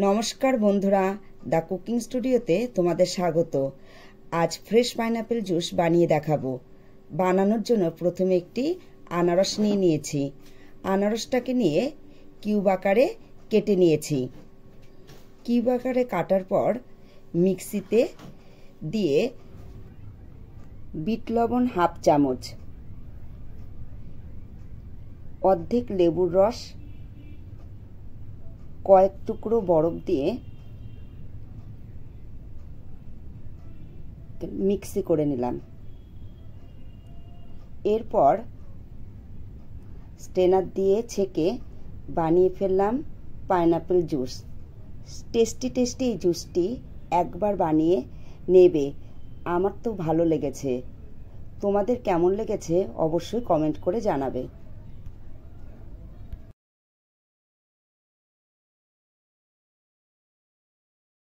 নমস্কার বন্ধুরা, the cooking স্টুডিওতে তোমাদের স্বাগত। আজ ফ্রেশ পাইনাপেল জুস বানিয়ে দেখাবো। বানানোর জন্য প্রথমে একটি আনারস নিয়ে নিয়েছি। আনারসটাকে নিয়ে কিউব আকারে কেটে নিয়েছি। কিউব আকারে কাটার পর মিক্সিতে দিয়ে বিট লবণ হাফ চামচ, অর্ধেক লেবুর রস, কয়েক টুকরো বরফ দিয়ে মিক্সি করে নিলাম। এরপর স্ট্রেনার দিয়ে ছেঁকে বানিয়ে ফেললাম পাইনাপেল জুস। টেস্টি এই জুসটি একবার বানিয়ে নেবে। আমার তো ভালো লেগেছে। তোমাদের কেমন লেগেছে অবশ্যই কমেন্ট করে জানাবে।